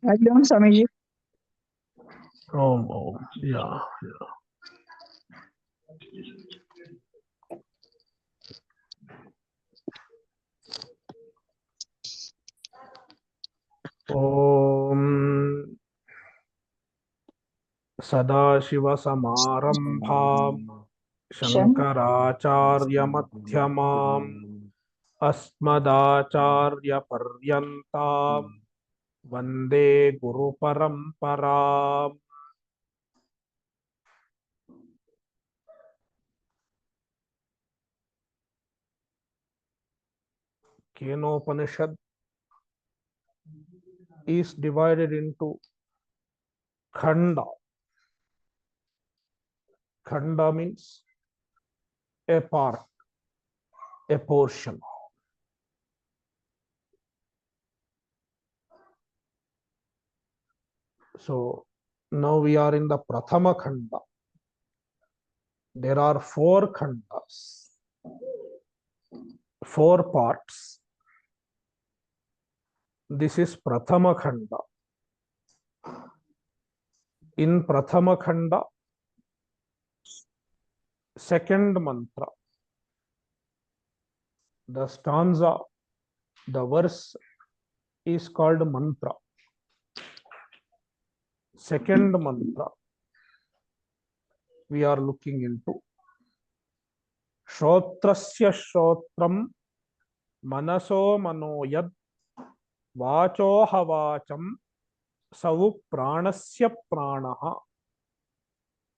Again, Swamiji. Oh, yeah. Om Sadashivasamaramбhaം Shan. Shankaracharyamध्यamam अस्मदाचार्यपर्यन्तां वन्दे गुरुपरम्पराम्. Kenopanishad is divided into khanda. Khanda means a part, a portion. So now we are in the Prathama Khanda. There are four khandas, four parts. This is Prathama Khanda. In Prathama Khanda, second mantra, the stanza, the verse is called mantra. Second mantra we are looking into. Shrotrasya shrotram manaso manoyad vacho havacham savu pranasya pranaha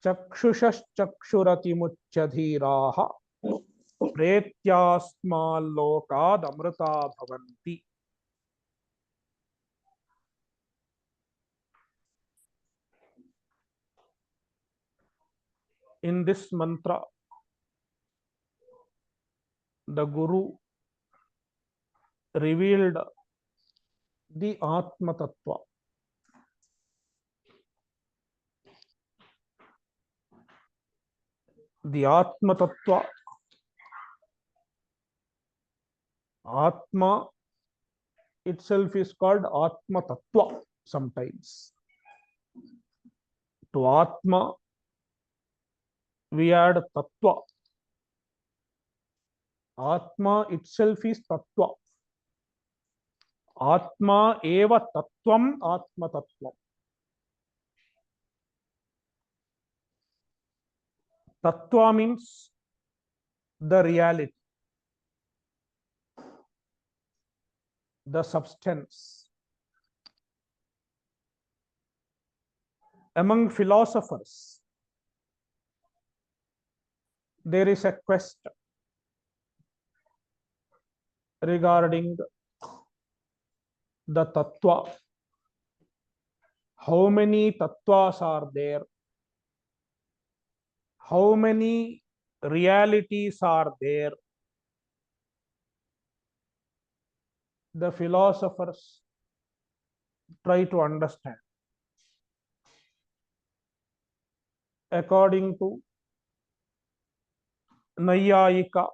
चक्षुषश्चक्षुरतिमुच्यधीराः प्रेत्यास्माल्लोकादमृता भवन्ति. In this mantra, the Guru revealed the Atma Tattva. The Atma Tattva, Atma itself is called Atma Tattva sometimes. To Atma, we add Tattva. Atma itself is Tattva. Atma eva Tattvam Atma Tattvam. Tattva means the reality, the substance. Among philosophers, there is a question regarding the tattva. How many tattvas are there? How many realities are there? The philosophers try to understand. According to Nayayika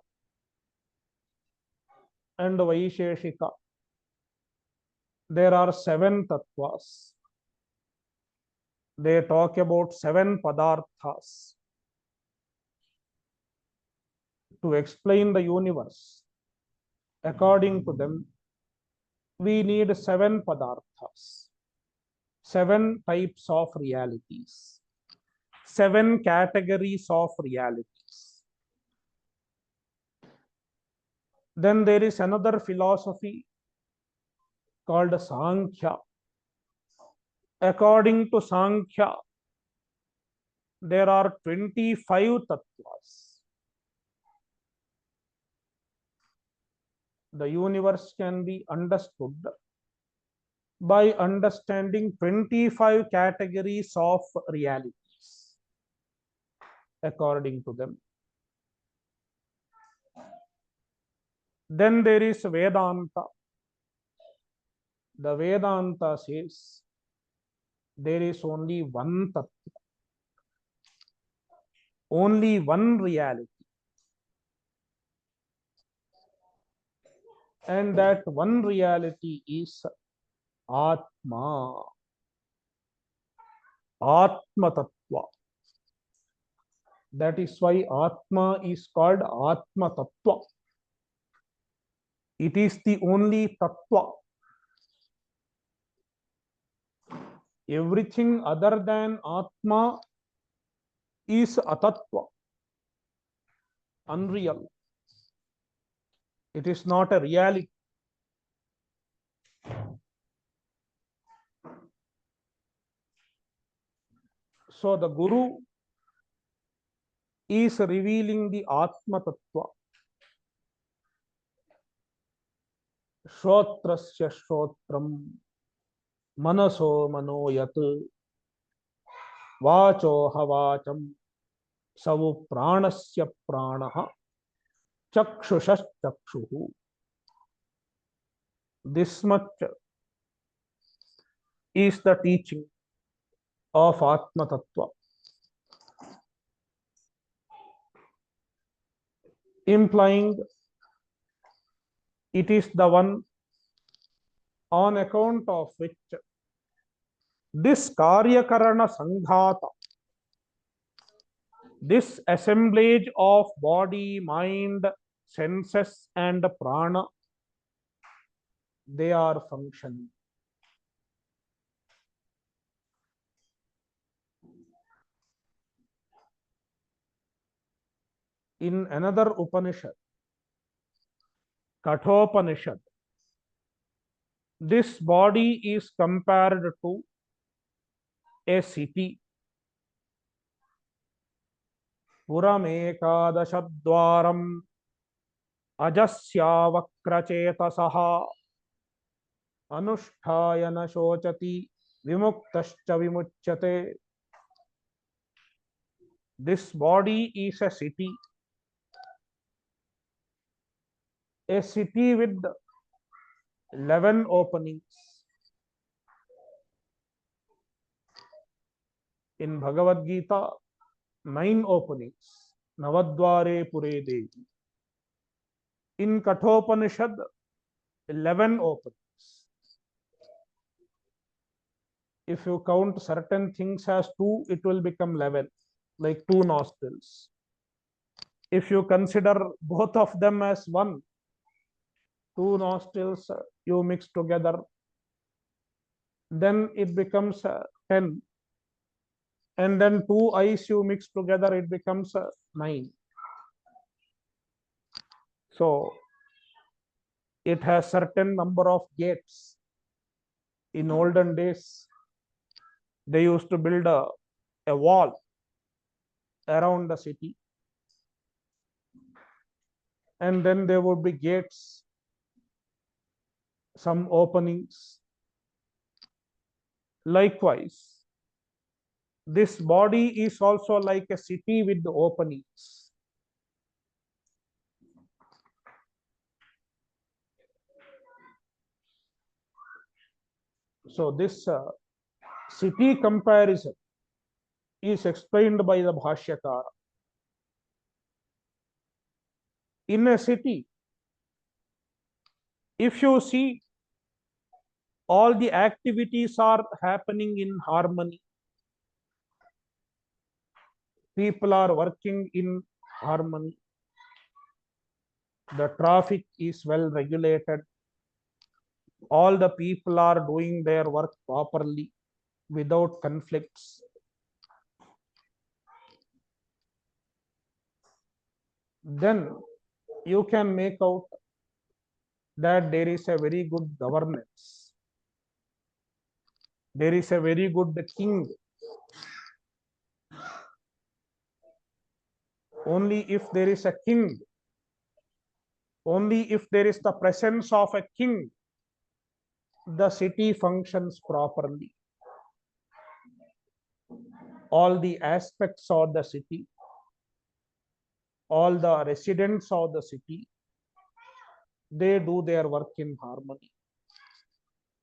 and Vaisheshika, there are 7 tattvas. They talk about 7 padarthas to explain the universe. According to them, we need 7 padarthas, 7 types of realities, 7 categories of realities. Then there is another philosophy called Sankhya. According to Sankhya, there are 25 tattvas. The universe can be understood by understanding 25 categories of realities, according to them. Then there is Vedanta. The Vedanta says there is only one tattva, only one reality. And that one reality is Atma. Atma Tattva. That is why Atma is called Atma Tattva. It is the only Tattva. Everything other than Atma is Atattva, unreal. It is not a reality. So the Guru is revealing the Atma Tattva. Shrotrasya Shrotram, Manaso Manoyat, Vacho Havacham, Savu Pranasya Pranaha, Chakshushash Chakshuhu. This much is the teaching of Atma Tattva, implying it is the one on account of which this Karyakarana Sanghata, this assemblage of body, mind, senses, and prana, they are functioning. In another Upanishad, Kenopanishad, this body is compared to a city. Puram ekadashadwaram ajasya vakrachetasaha anushthayana shochati vimuktascha vimuchyate. This body is a city with 11 openings. In Bhagavad Gita, 9 openings. Navadware Pure Devi. In Kenopanishad, 11 openings. If you count certain things as 2, it will become 11, like 2 nostrils. If you consider both of them as 1, 2 nostrils you mix together, then it becomes 10. And then 2 eyes you mix together, it becomes 9. So it has certain number of gates. In olden days, they used to build a wall around the city, and then there would be gates, some openings. Likewise, this body is also like a city with the openings. So this city comparison is explained by the Bhashyakara. In a city, if you see, all the activities are happening in harmony. People are working in harmony. The traffic is well regulated. All the people are doing their work properly without conflicts. Then you can make out that there is a very good governance. There is a very good king. Only if there is a king, only if there is the presence of a king, the city functions properly. All the aspects of the city, all the residents of the city, they do their work in harmony.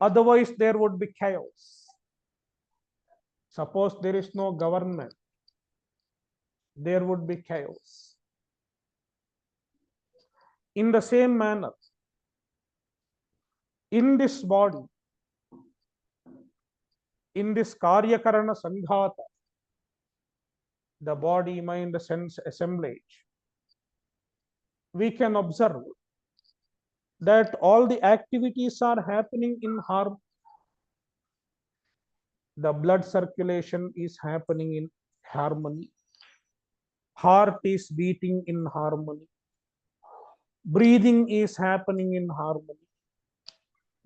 Otherwise, there would be chaos. Suppose there is no government, there would be chaos. In the same manner, in this body, In this Karya Karana Sanghata, the body, mind, sense assemblage, we can observe that all the activities are happening in harmony. The blood circulation is happening in harmony. Heart is beating in harmony. Breathing is happening in harmony.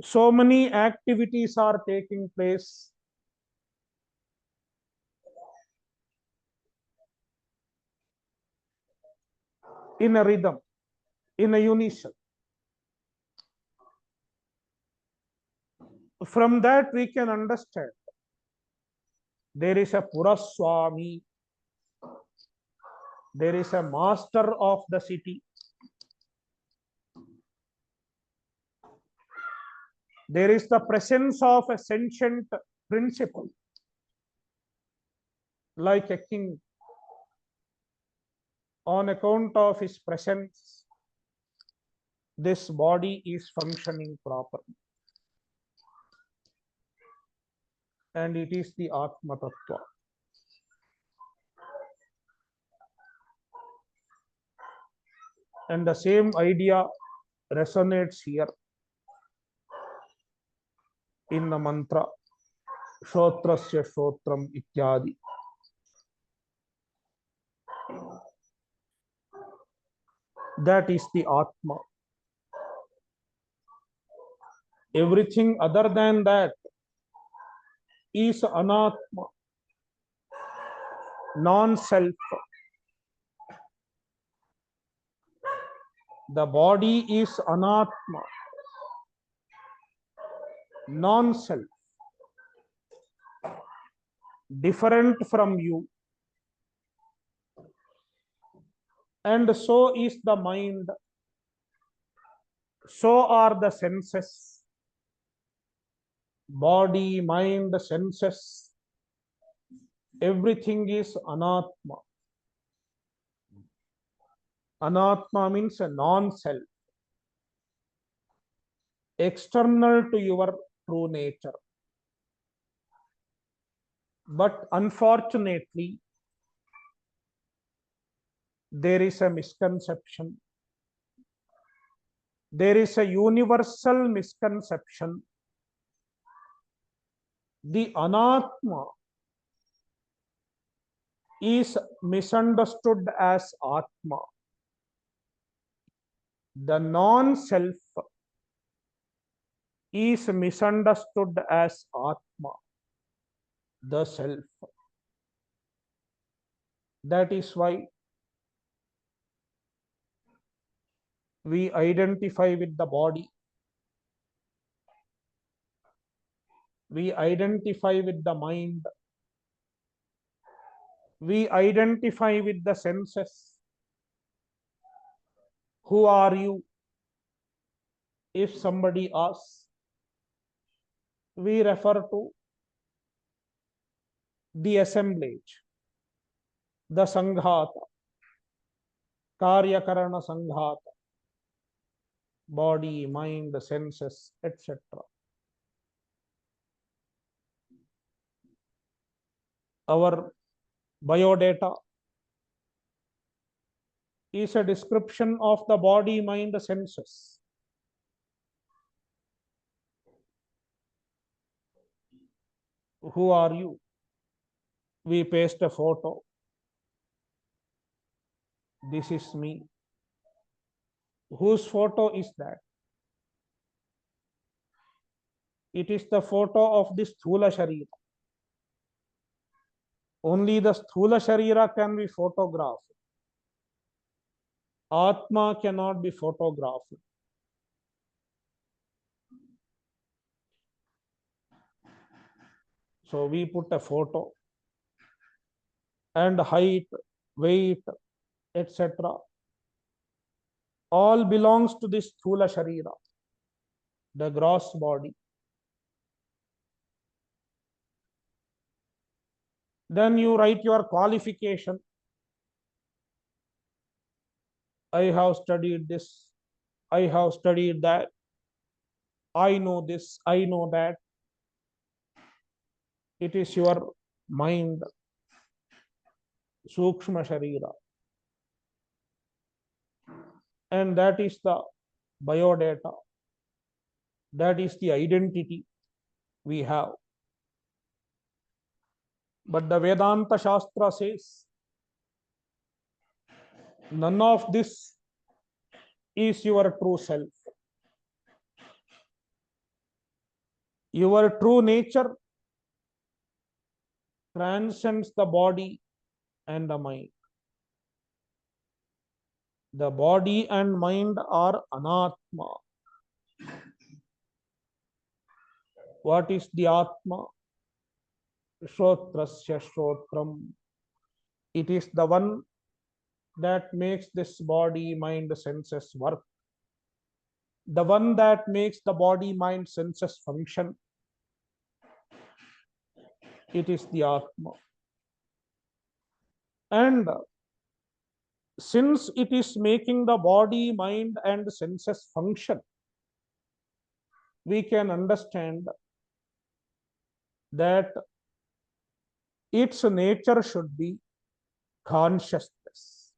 So many activities are taking place in a rhythm, in a unison. From that, we can understand there is a Puraswami, there is a master of the city, there is the presence of a sentient principle, like a king. On account of his presence, this body is functioning properly. And it is the Atma Tattva. And the same idea resonates here in the mantra Shrotrasya Shrotram Ityadi. That is the Atma. Everything other than that is Anatma, non-self. The body is Anatma, non-self, different from you. And so is the mind, so are the senses. Body, mind, senses, everything is Anatma. Anatma means a non-self, external to your true nature. But unfortunately, there is a misconception. There is a universal misconception. The Anatma is misunderstood as Atma. The non-self is misunderstood as Atma, the self. That is why we identify with the body. We identify with the mind. We identify with the senses. Who are you? If somebody asks, we refer to the assemblage, the Sanghata, Karya Karana Sanghata, body, mind, senses, etc. Our biodata is a description of the body, mind, senses. Who are you? We paste a photo. This is me. Whose photo is that? It is the photo of this Sthula Sharira. Only the Sthula Sharira can be photographed. Atma cannot be photographed. So we put a photo, and height, weight, etc. all belongs to this Sthula Sharira, the gross body. Then you write your qualification. I have studied this. I have studied that. I know this. I know that. It is your mind, Sukshma Sharira. And that is the biodata. That is the identity we have. But the Vedanta Shastra says none of this is your true self. Your true nature transcends the body and the mind. The body and mind are anatma. What is the atma? Shrotrasya Shrotram. It is the one that makes this body, mind, senses work. The one that makes the body, mind, senses function. It is the Atma. And since it is making the body, mind, and senses function, we can understand that its nature should be consciousness.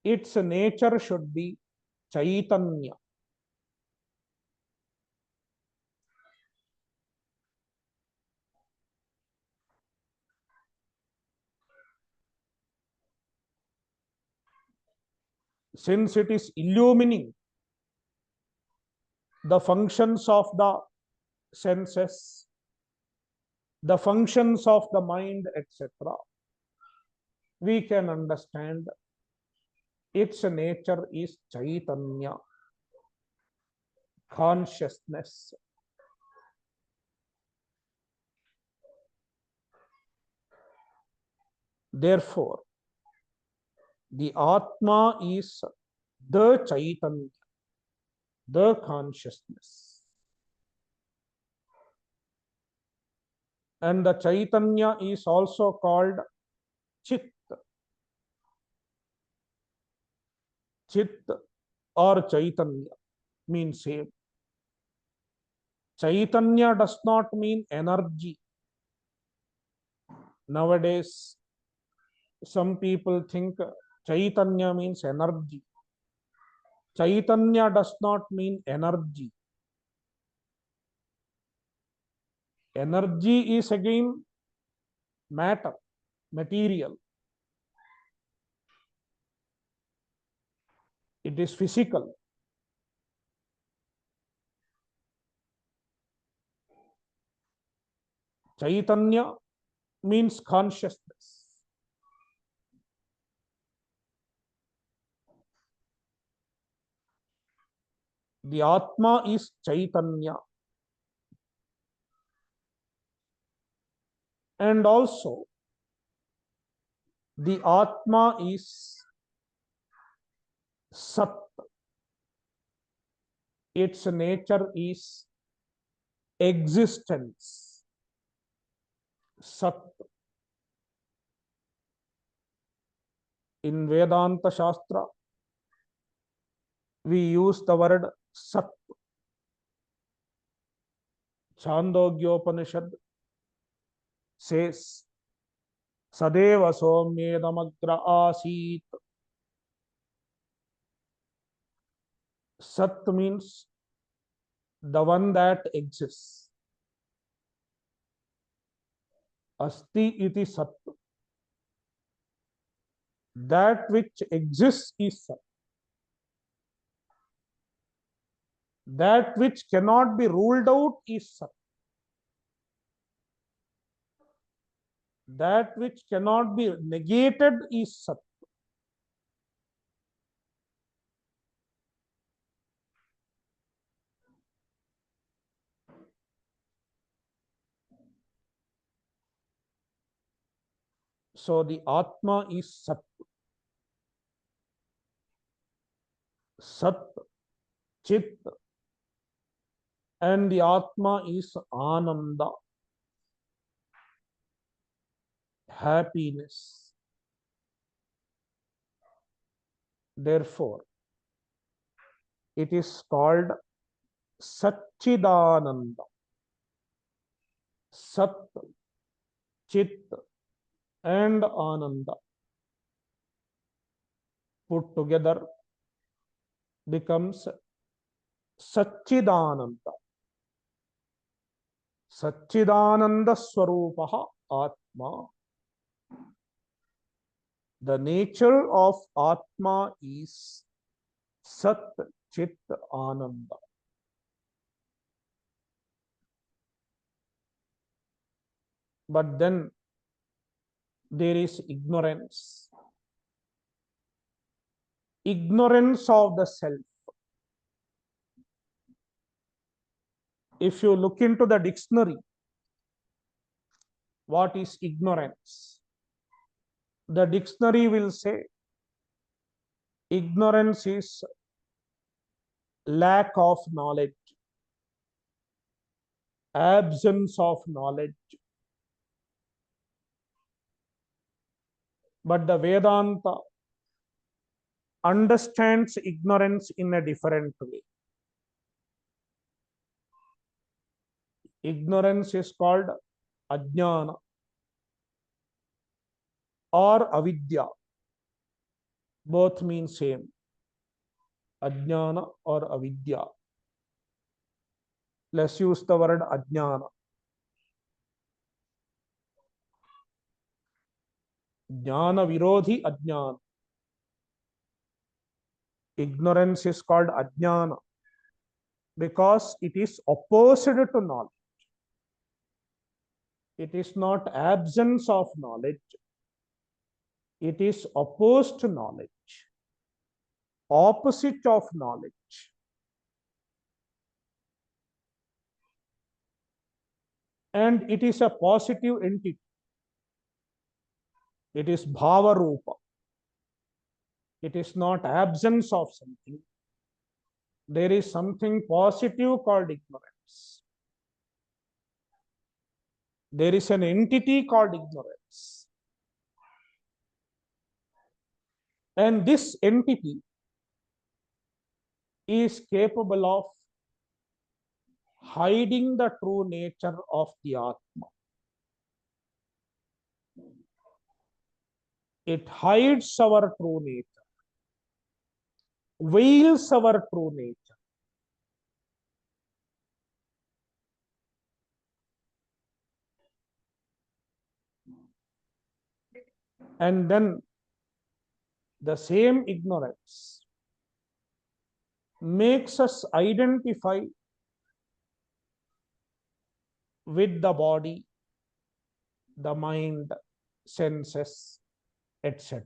Its nature should be Chaitanya. Since it is illumining the functions of the senses, the functions of the mind, etc., we can understand its nature is Chaitanya, consciousness. Therefore, the Atma is the Chaitanya, the consciousness. And the Chaitanya is also called Chit. Chit or Chaitanya means same. Chaitanya does not mean energy. Nowadays, some people think Chaitanya means energy. Chaitanya does not mean energy. Energy is again matter, material. It is physical. Chaitanya means consciousness. The Atma is Chaitanya. And also, the Atma is Sat. Its nature is existence. Sat. In Vedanta Shastra, we use the word Sat. Chandogyopanishad says, Sadeva Somyedamagra Asit. Sat means the one that exists. Asti iti Sat. That which exists is Sat. That which cannot be ruled out is Sat. That which cannot be negated is Sat. So the Atma is Sat. Sat, Chit, and the Atma is Ananda, happiness. Therefore, it is called Satchidananda. Sat, Chit, and Ananda put together becomes Satchidananda. Satchidananda Swarupaha Atma. The nature of Atma is Sat, Chit, Ananda. But then there is ignorance. Ignorance of the self. If you look into the dictionary, what is ignorance? The dictionary will say ignorance is lack of knowledge, absence of knowledge. But the Vedanta understands ignorance in a different way. Ignorance is called ajnana or avidya. Both mean same. Ajnana or avidya. Let's use the word ajnana. Jnana virodhi ajnana. Ignorance is called ajnana because it is opposed to knowledge. It is not absence of knowledge. It is opposed to knowledge, opposite of knowledge. And it is a positive entity. It is bhava rupa. It is not absence of something. There is something positive called ignorance. There is an entity called ignorance. And this entity is capable of hiding the true nature of the Atma. It hides our true nature, veils our true nature. And then the same ignorance makes us identify with the body, the mind, senses, etc.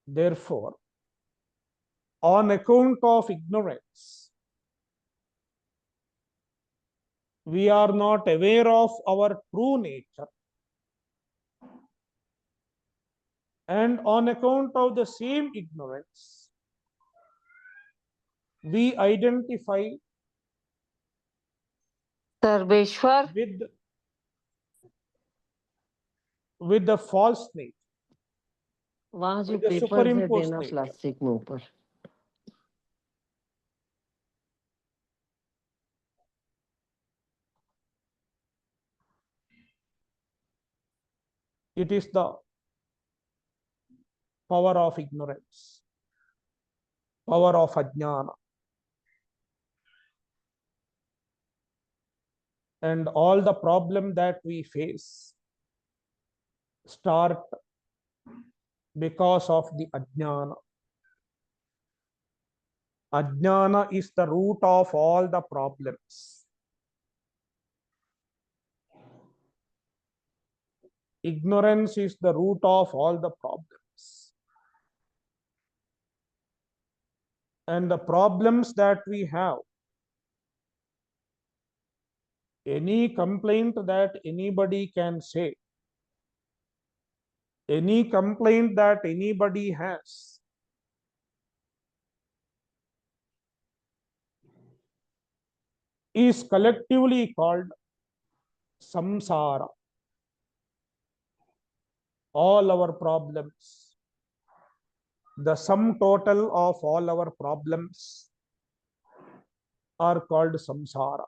Therefore, on account of ignorance, we are not aware of our true nature. And on account of the same ignorance, we identify Sarveshwar with the false nature, वहां जो with the paper है superimposed देना nature. Plastic में ऊपर It is the power of ignorance, power of ajnana. And all the problem that we face start because of the ajnana. Ajnana is the root of all the problems. Ignorance is the root of all the problems. And the problems that we have, any complaint that anybody can say, any complaint that anybody has, is collectively called samsara. All our problems, the sum total of all our problems are called samsara.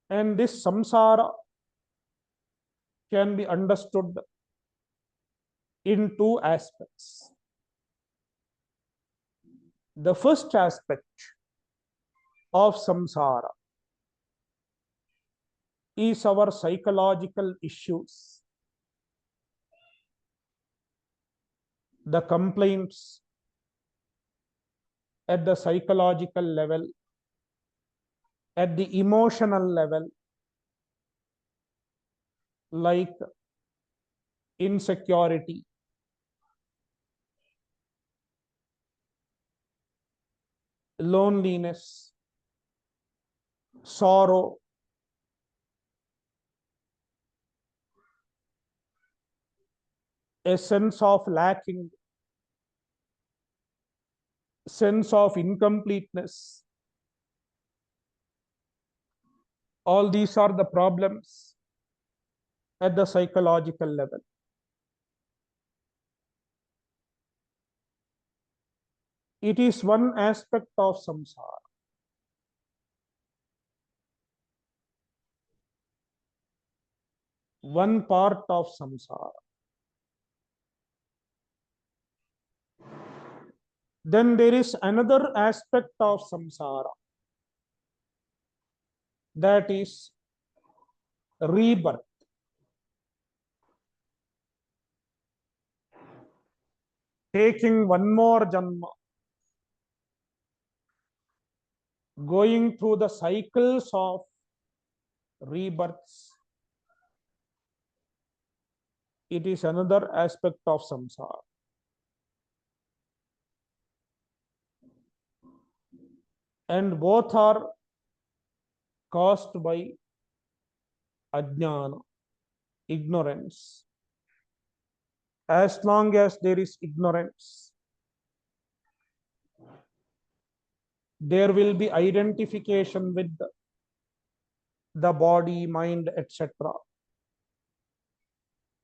And this samsara can be understood in two aspects. The first aspect of samsara is our psychological issues, the complaints at the psychological level, at the emotional level, like insecurity, loneliness, sorrow, a sense of lacking, sense of incompleteness. All these are the problems at the psychological level. It is one aspect of samsara. One part of samsara. Then there is another aspect of samsara, that is rebirth. Taking one more janma, going through the cycles of rebirths. It is another aspect of samsara. And both are caused by ajnana, ignorance. As long as there is ignorance, there will be identification with the body, mind, etc.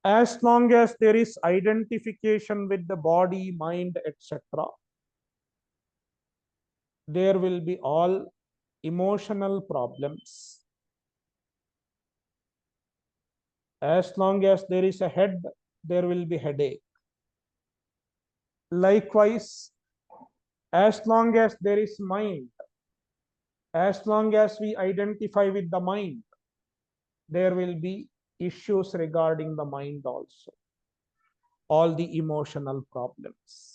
As long as there is identification with the body, mind, etc., there will be all emotional problems. As long as there is a head, there will be headache. Likewise, as long as there is mind, as long as we identify with the mind, there will be issues regarding the mind also. All the emotional problems.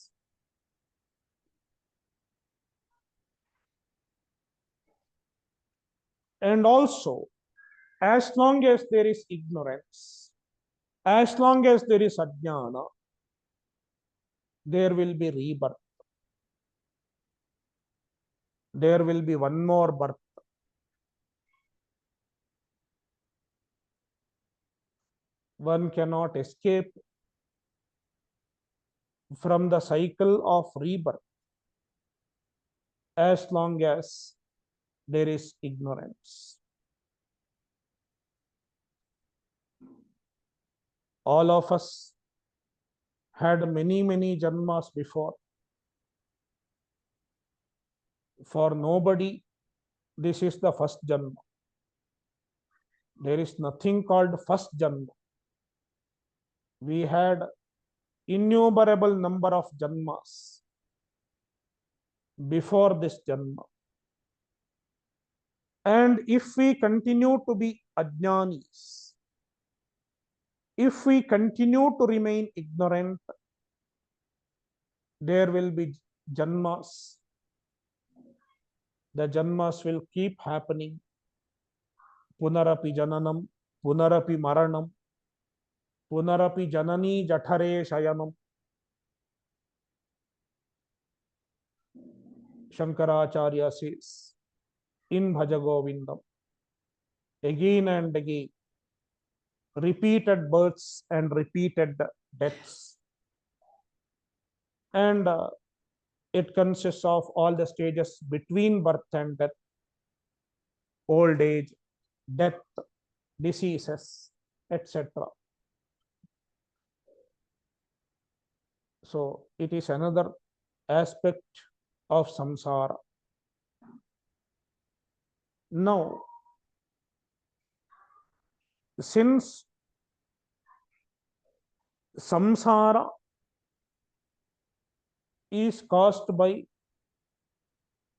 And also, as long as there is ignorance, as long as there is ajnana, there will be rebirth. There will be one more birth. One cannot escape from the cycle of rebirth as long as there is ignorance. All of us had many janmas before. For nobody, this is the first janma. There is nothing called first janma. We had innumerable number of janmas before this janma. And if we continue to be ajnanis, if we continue to remain ignorant, there will be janmas. The janmas will keep happening. Punarapi jananam, punarapi maranam, punarapi janani jathare shayanam. Shankaracharya says in Bhaja Govindam, again and again, repeated births and repeated deaths. And it consists of all the stages between birth and death, old age, death, diseases, etc. So it is another aspect of samsara. Now, Since samsara is caused by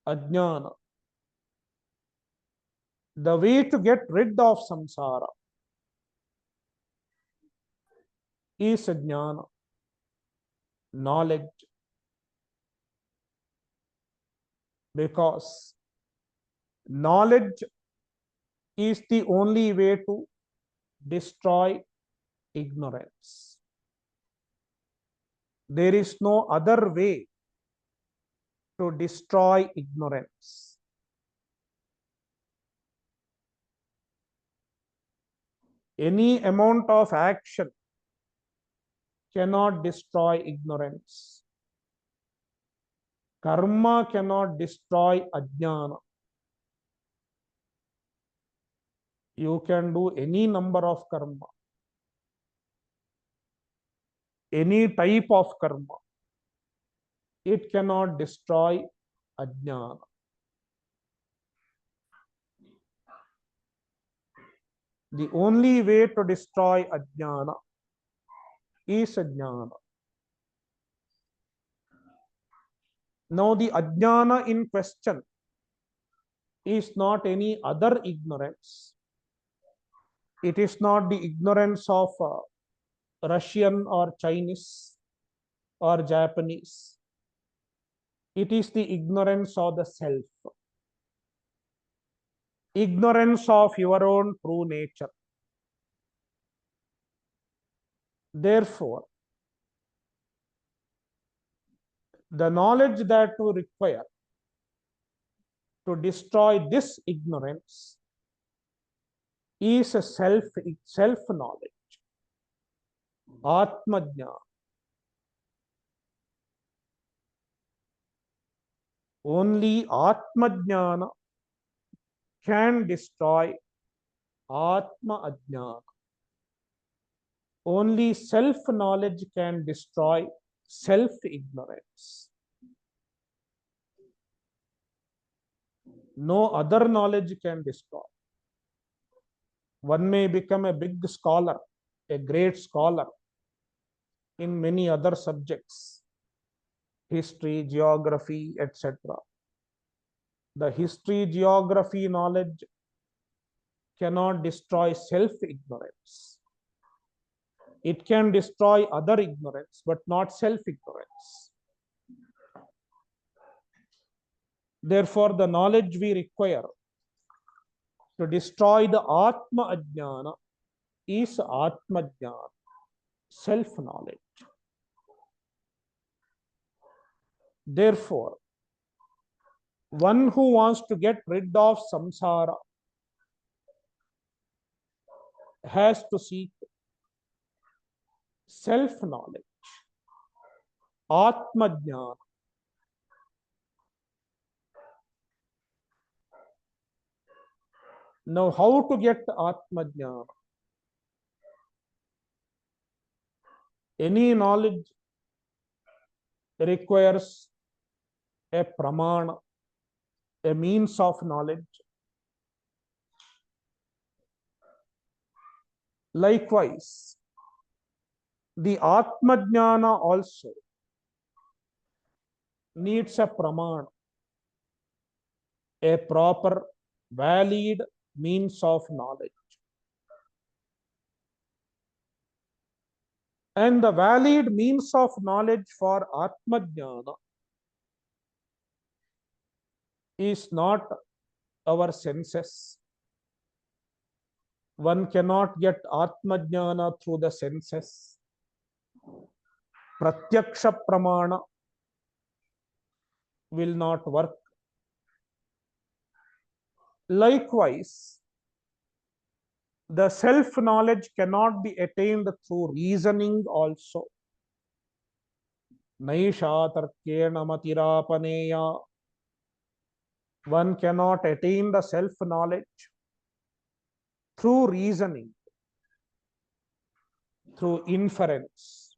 ajnana, the way to get rid of samsara is jnana, knowledge, because knowledge is the only way to destroy ignorance. There is no other way to destroy ignorance. Any amount of action cannot destroy ignorance. Karma cannot destroy ajnana. You can do any number of karma, any type of karma. It cannot destroy ajnana. The only way to destroy ajnana is jnana. Now the ajnana in question is not any other ignorance. It is not the ignorance of Russian or Chinese or Japanese. It is the ignorance of the self. Ignorance of your own true nature. Therefore, the knowledge that you require to destroy this ignorance is a self-knowledge, Atmajnana. Only Atmajnana can destroy Atma Ajnana. Only self-knowledge can destroy self-ignorance. No other knowledge can destroy. One may become a big scholar, a great scholar in many other subjects, history, geography, etc. The history, geography knowledge cannot destroy self-ignorance. It can destroy other ignorance, but not self-ignorance. Therefore, the knowledge we require to destroy the Atma Ajnana is Atma Jnana, self-knowledge. Therefore, one who wants to get rid of samsara has to seek self-knowledge, Atma Jnana. Now, how to get Atma Jnana? Any knowledge requires a pramana, a means of knowledge. Likewise, the Atma Jnana also needs a pramana, a proper, valid means of knowledge. And the valid means of knowledge for Atma Jnana is not our senses. One cannot get Atma Jnana through the senses. Pratyaksha pramana will not work. Likewise, the self-knowledge cannot be attained through reasoning also. Naisha tarkena matirapaneya. One cannot attain the self-knowledge through reasoning, through inference,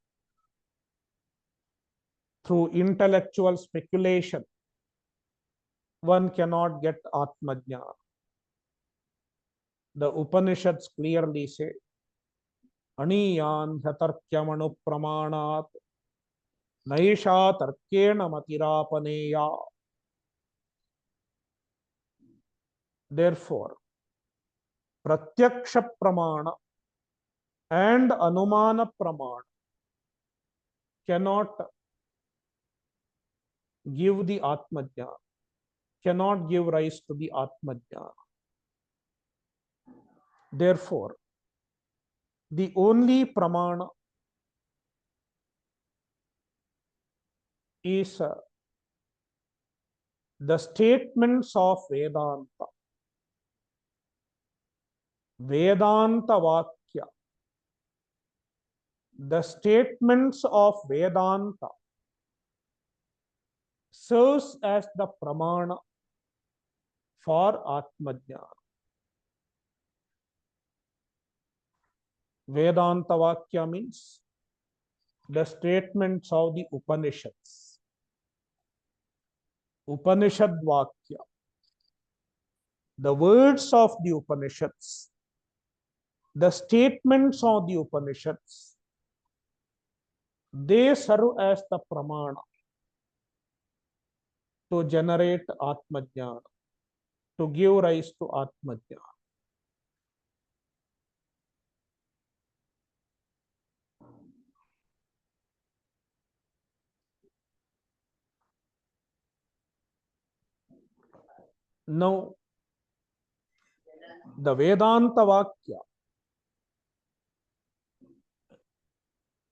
through intellectual speculation. One cannot get Atma Jnana. The Upanishads clearly say, Aniyan hatarkyamanu pramanat naisha tarkena matirapaneya. Therefore, pratyaksha pramana and anumana pramana cannot give the Atmajnana, cannot give rise to the Atmajnana. Therefore, the only pramana is the statements of Vedanta. Vedanta Vakya. The statements of Vedanta serves as the pramana for Atmajnana. Vedanta Vakya means the statements of the Upanishads. Upanishad Vakya. The words of the Upanishads, the statements of the Upanishads, they serve as the pramana to generate Atmajnana, to give rise to Atmajnana. Now, the Vedanta Vakya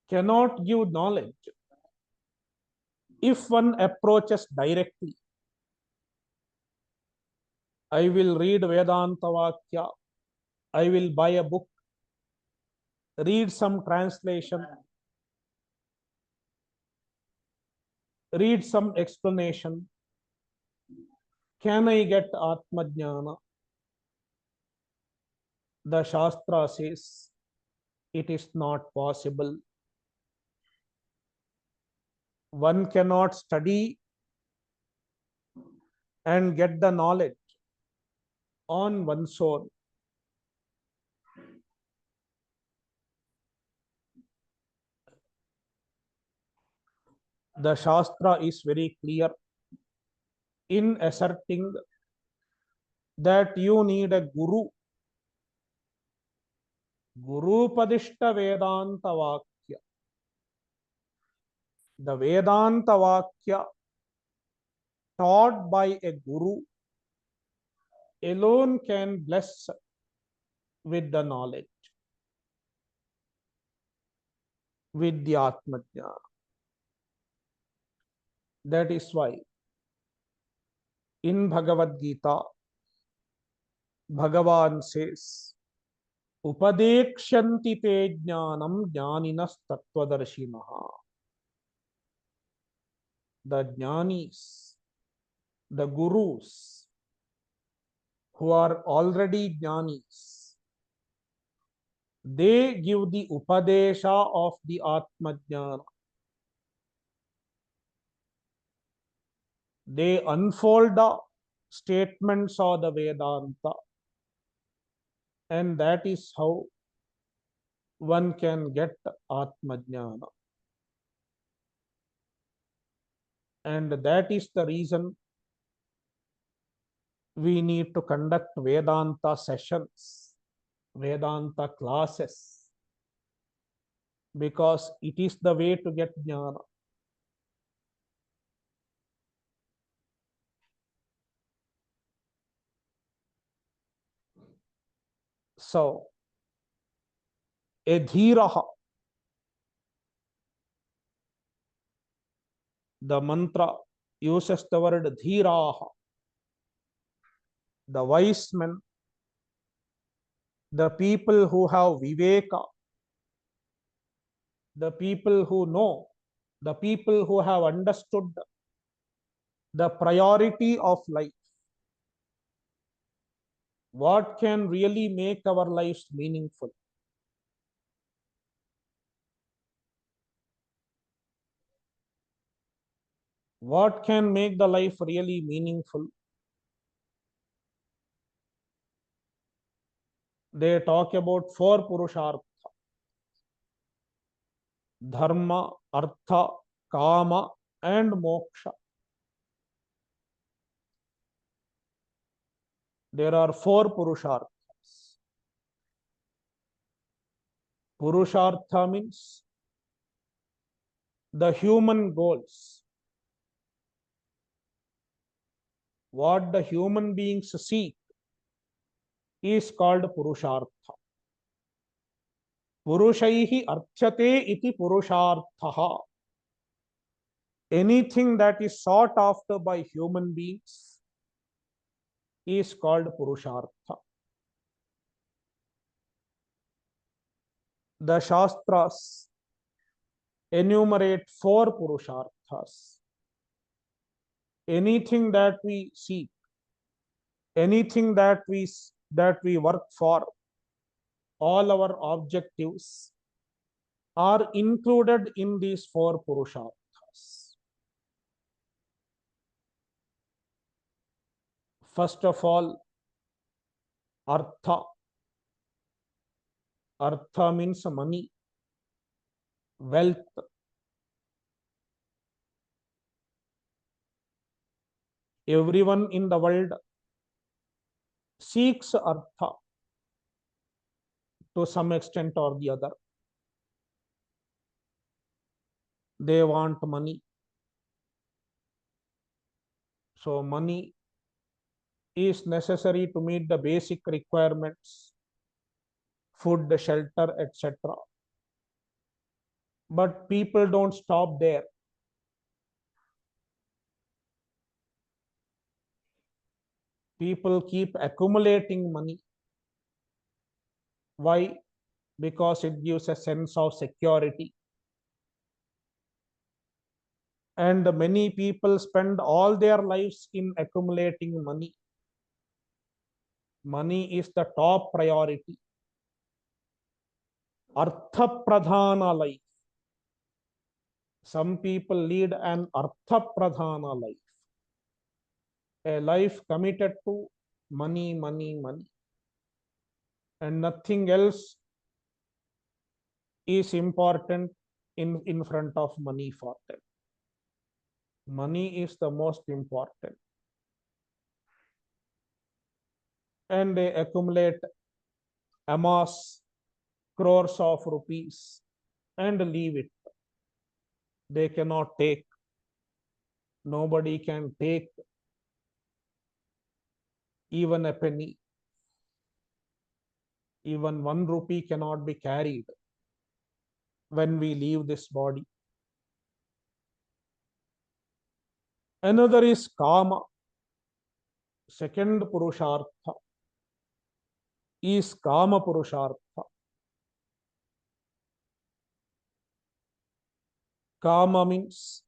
cannot give knowledge if one approaches directly. I will read Vedanta Vakya, I will buy a book, read some translation, read some explanation. Can I get Atmajnana? The Shastra says it is not possible. One cannot study and get the knowledge on one's own. The Shastra is very clear in asserting that you need a guru. Guru Padishta Vedanta Vakya. The Vedanta Vakya taught by a guru alone can bless with the knowledge, with the Atmajnana. That is why in Bhagavad Gita, Bhagavan says, Upadekshanti te jnanam jnaninas tattvadarshinaha. The jnanis, the gurus, who are already jnanis, they give the upadesha of the Atmajnana. They unfold the statements of the Vedanta, and that is how one can get Atmajnana. And that is the reason we need to conduct Vedanta sessions, Vedanta classes, because it is the way to get jnana. So, a dhiraha, the mantra uses the word dhiraha, the wise men, the people who have viveka, the people who know, the people who have understood the priority of life. What can really make our lives meaningful? What can make the life really meaningful? they talk about four purushartha: dharma, artha, kama, and moksha. There are four purusharthas. Purushartha means the human goals, what the human beings seek, is called purushartha. Purushaihi arthyate iti purusharthaha. Anything that is sought after by human beings is called purushartha. The Shastras enumerate four purusharthas. Anything that we seek, anything that we work for, all our objectives are included in these four purusharthas. First of all, artha. Artha means money, wealth. Everyone in the world seeks artha to some extent or the other. They want money. So money is necessary to meet the basic requirements, food, shelter, etc. But people don't stop there. People keep accumulating money. Why? Because it gives a sense of security. And many people spend all their lives in accumulating money. Money is the top priority. Artha pradhana life. Some people lead an artha pradhana life. A life committed to money, money, money. And nothing else is important in front of money for them. Money is the most important. And they accumulate, amass crores of rupees and leave it. They cannot take. Nobody can take even a penny. Even 1 rupee cannot be carried when we leave this body. Another is kama. Second purushartha is kama purushartha. Kama means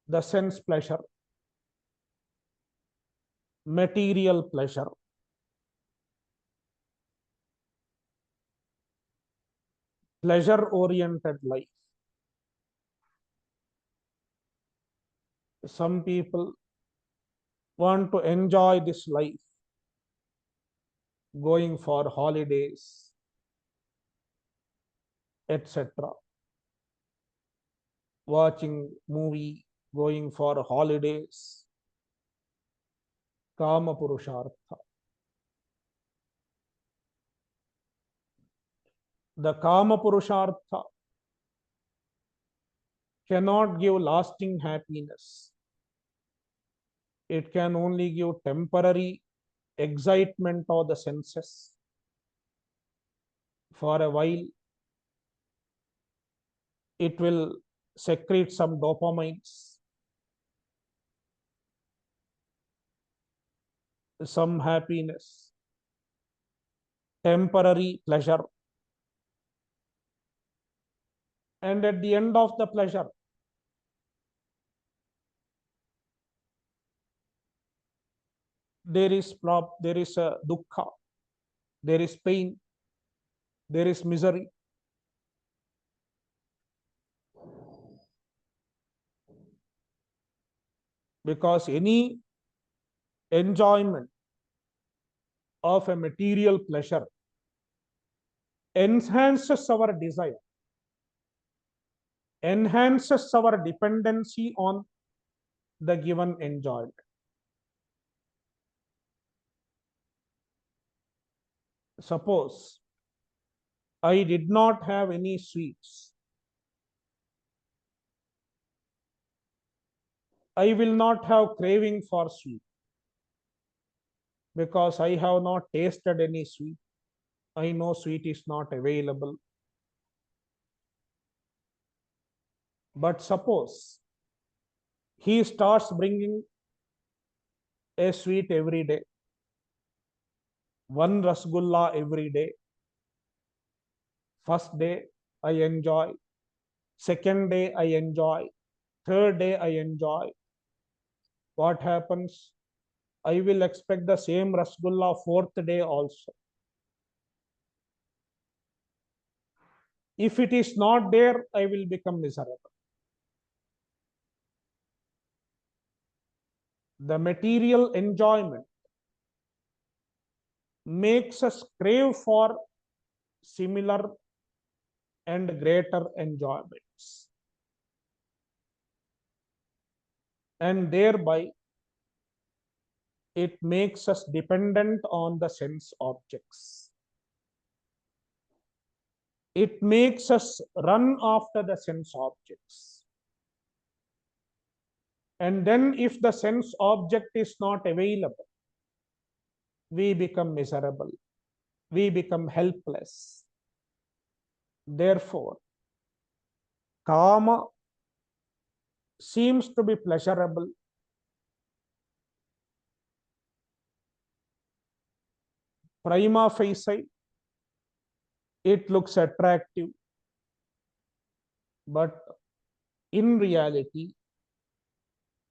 the sense pleasure, material pleasure. Pleasure-oriented life. Some people want to enjoy this life, going for holidays, etc. Watching movie, going for holidays. Kama purushartha. The kama purushartha cannot give lasting happiness. It can only give temporary excitement of the senses. For a while, it will secrete some dopamines, some happiness, temporary pleasure. And at the end of the pleasure, there is a dukkha, there is pain, there is misery. Because any enjoyment of a material pleasure enhances our desire, enhances our dependency on the given enjoyment. Suppose I did not have any sweets. I will not have craving for sweet because I have not tasted any sweet. I know sweet is not available. But suppose he starts bringing a sweet every day, one rasgulla every day. First day I enjoy, second day I enjoy, third day I enjoy. What happens? I will expect the same rasgulla fourth day also. If it is not there, I will become miserable. The material enjoyment makes us crave for similar and greater enjoyments. And thereby, it makes us dependent on the sense objects. It makes us run after the sense objects. And then if the sense object is not available, we become miserable. We become helpless. Therefore, kama seems to be pleasurable. Prima facie, it looks attractive. But in reality,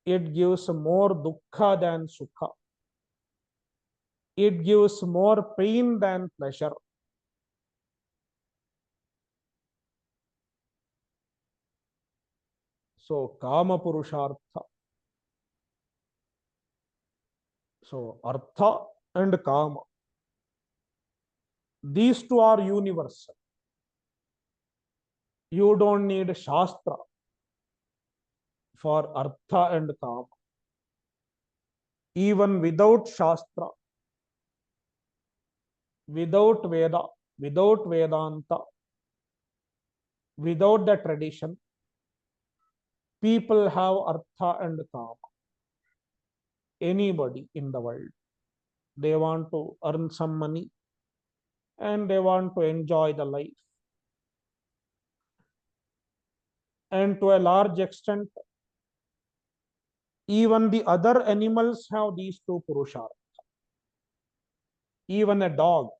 it gives more dukkha than sukha. It gives more pain than pleasure. So, kama purushartha. So, artha and kama, these two are universal. You don't need shastra for artha and kama. Even without shastra, without Veda, without Vedanta, without the tradition, people have artha and kama. Anybody in the world, they want to earn some money and they want to enjoy the life. And to a large extent, even the other animals have these two purushartha. Even a dog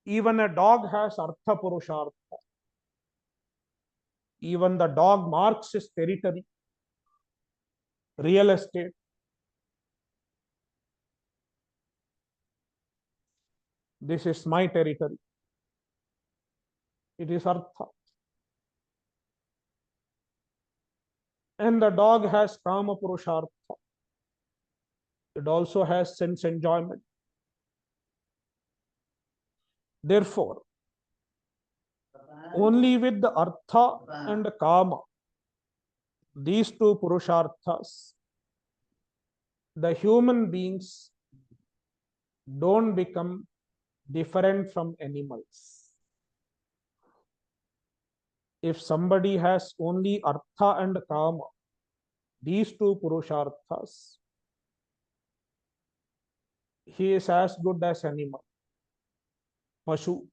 has artha purushartha. Even the dog marks his territory, real estate. This is my territory. It is artha. And the dog has kama purushartha. It also has sense enjoyment. Therefore, only with the artha and kama, these two purusharthas, the human beings don't become different from animals. If somebody has only artha and kama, these two purusharthas, he is as good as animal, pashu,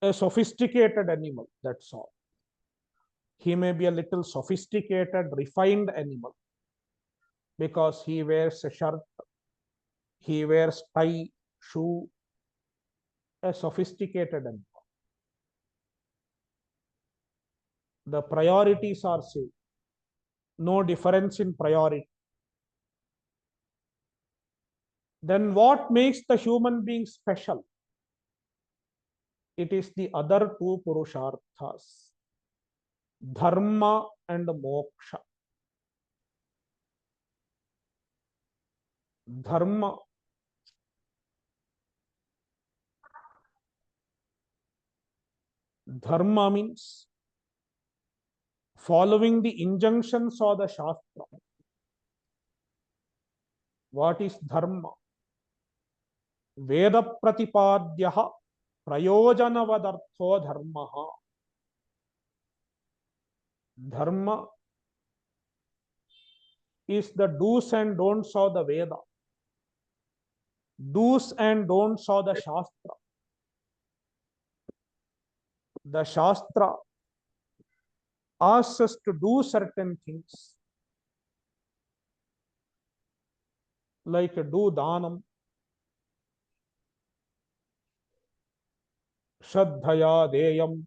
a sophisticated animal, that's all. He may be a little sophisticated, refined animal because he wears a shirt, he wears tie, shoe, a sophisticated animal. The priorities are same. No difference in priority. Then what makes the human being special? It is the other two purusharthas, dharma and moksha. Dharma Dharma means following the injunctions of the Shastra. What is dharma? Veda pratipadyaha prayojanavadartho dharmaha. Dharma is the do's and don'ts of the Veda, do's and don'ts of the Shastra. The Shastra asks us to do certain things, like do dhanam, shraddhaya deyam,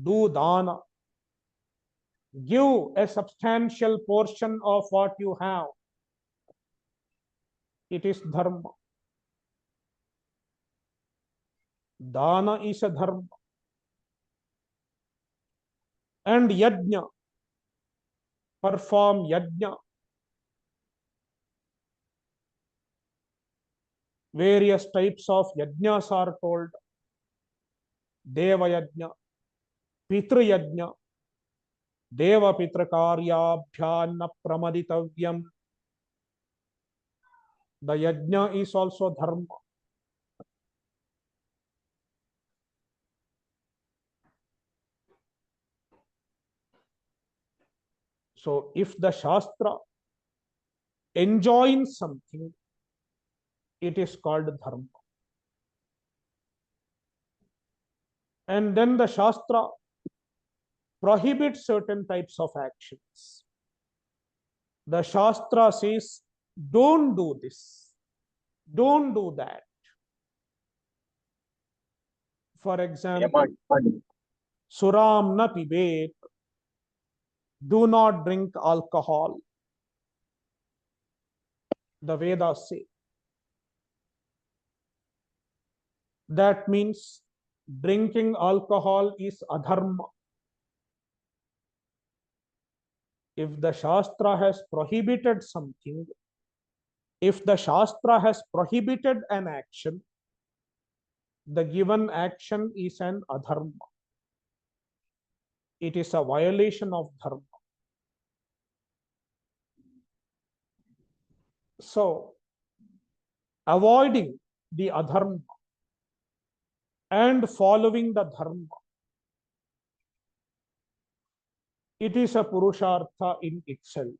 do dana, give a substantial portion of what you have. It is dharma. Dana is a dharma. And yajna, perform yajna. Various types of yajnas are told. Deva yajna, pitru yajna, deva pitra karyabhyanna pramaditavyam. The yajna is also dharma. So if the Shastra enjoins something, it is called dharma. And then the Shastra prohibits certain types of actions. The Shastra says, don't do this, don't do that. For example, Suram na pibet, do not drink alcohol. The Vedas say. That means drinking alcohol is adharma. If the Shastra has prohibited something, if the Shastra has prohibited an action, the given action is an adharma. It is a violation of dharma. So, avoiding the adharma and following the dharma, it is a purushartha in itself.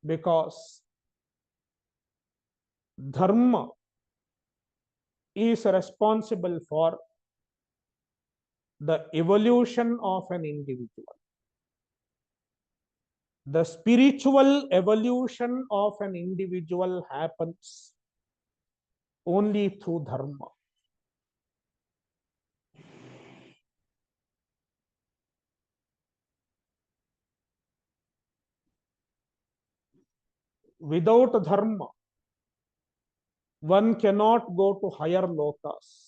Because dharma is responsible for the evolution of an individual. The spiritual evolution of an individual happens only through dharma. Without dharma, one cannot go to higher lokas.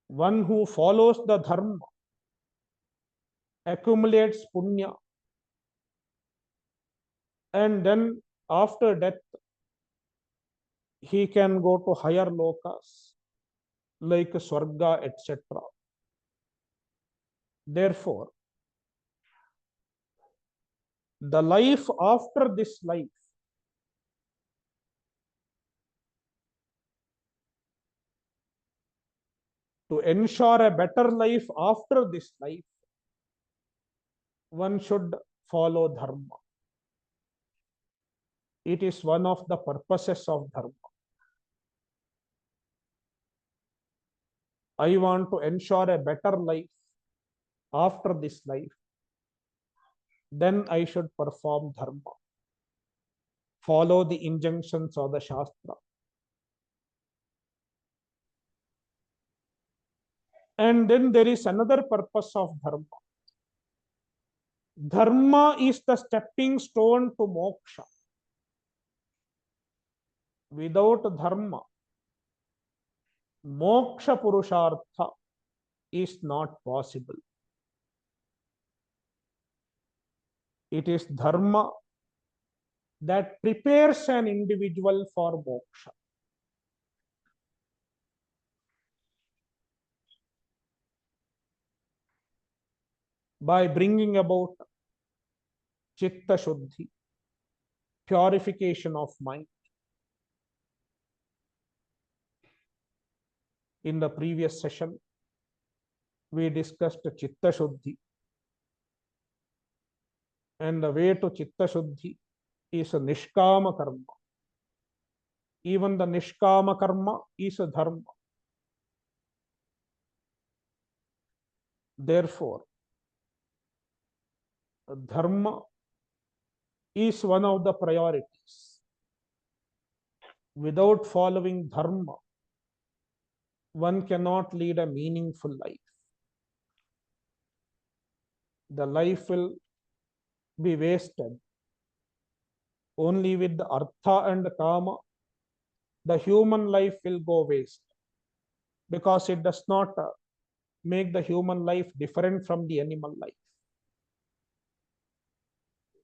One who follows the dharma accumulates punya, and then after death he can go to higher lokas like swarga, etc. Therefore, the life after this life to ensure a better life after this life, one should follow dharma. It is one of the purposes of dharma. I want to ensure a better life after this life. Then I should perform dharma. Follow the injunctions of the Shastra. And then there is another purpose of dharma. Dharma is the stepping stone to moksha. Without dharma, moksha purushartha is not possible. It is dharma that prepares an individual for moksha. By bringing about chitta shuddhi, purification of mind. In the previous session, we discussed chitta shuddhi. And the way to chitta shuddhi is a nishkama karma. Even the nishkama karma is a dharma. Therefore, dharma is one of the priorities. Without following dharma, one cannot lead a meaningful life. The life will be wasted. Only with the artha and kama, the human life will go waste, because it does not make the human life different from the animal life.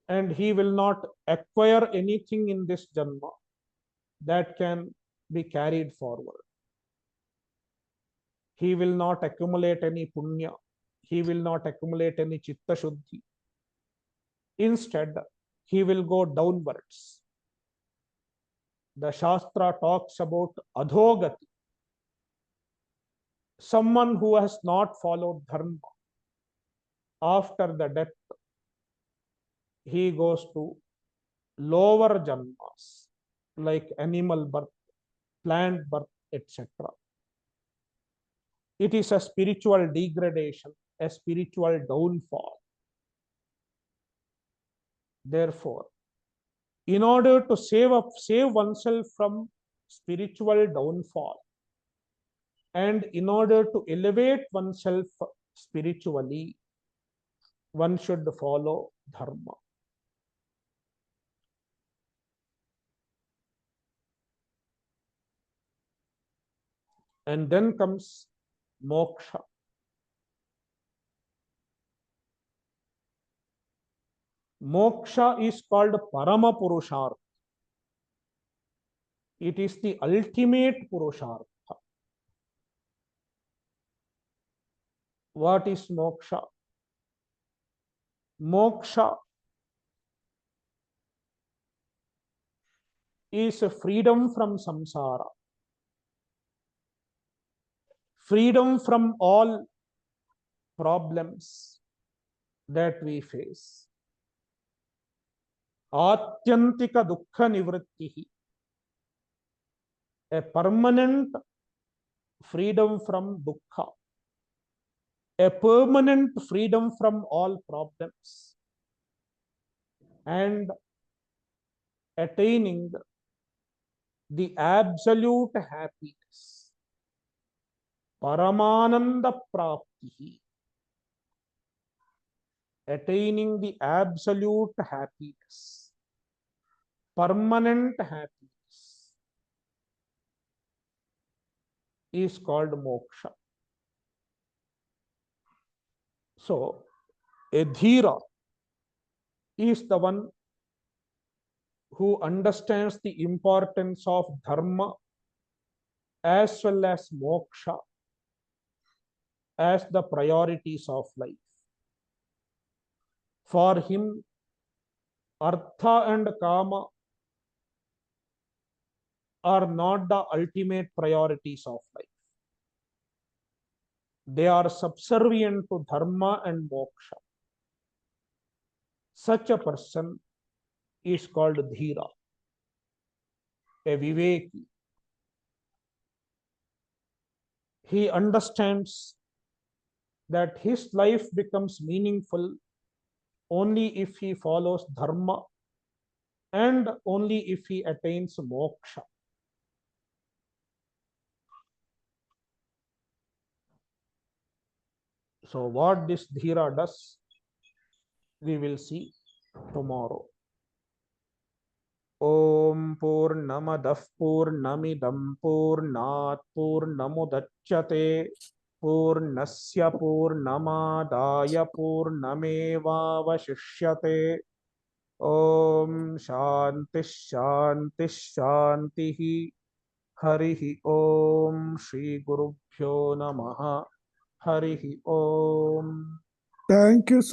And he will not acquire anything in this janma that can be carried forward. He will not accumulate any punya. He will not accumulate any chitta shuddhi. Instead, he will go downwards. The Shastra talks about adhogati. Someone who has not followed dharma, after the death, he goes to lower janmas, like animal birth, plant birth, etc. It is a spiritual degradation, a spiritual downfall. Therefore, in order to save oneself from spiritual downfall, and in order to elevate oneself spiritually, one should follow dharma. And then comes moksha. Moksha is called Parama Purushartha. It is the ultimate Purushartha. What is moksha? Moksha is a freedom from samsara. Freedom from all problems that we face. Atyantika dukkha nivrittihi. A permanent freedom from dukkha. A permanent freedom from all problems. And attaining the absolute happiness. Paramananda praptihi. Attaining the absolute happiness. Permanent happiness is called moksha. So, a dhira is the one who understands the importance of dharma as well as moksha as the priorities of life. For him, artha and kama are not the ultimate priorities of life. They are subservient to dharma and moksha. Such a person is called dhira, a viveki. He understands that his life becomes meaningful only if he follows dharma and only if he attains moksha. So what this dhira does, we will see tomorrow. Om Purnamadah Purnamidam Purnat Purnamudachyate Purnasya Purnamadaya Purnamevavashishyate. ಓಂ ಶಾಂತಿ ಶಾಂತಿ ಶಾಂತಿ. ಹರಿ ಓಂ ಶ್ರೀ ಗುರುಭ್ಯೋ ನಮಃ. ಹರಿ ಓಂ. Thank you.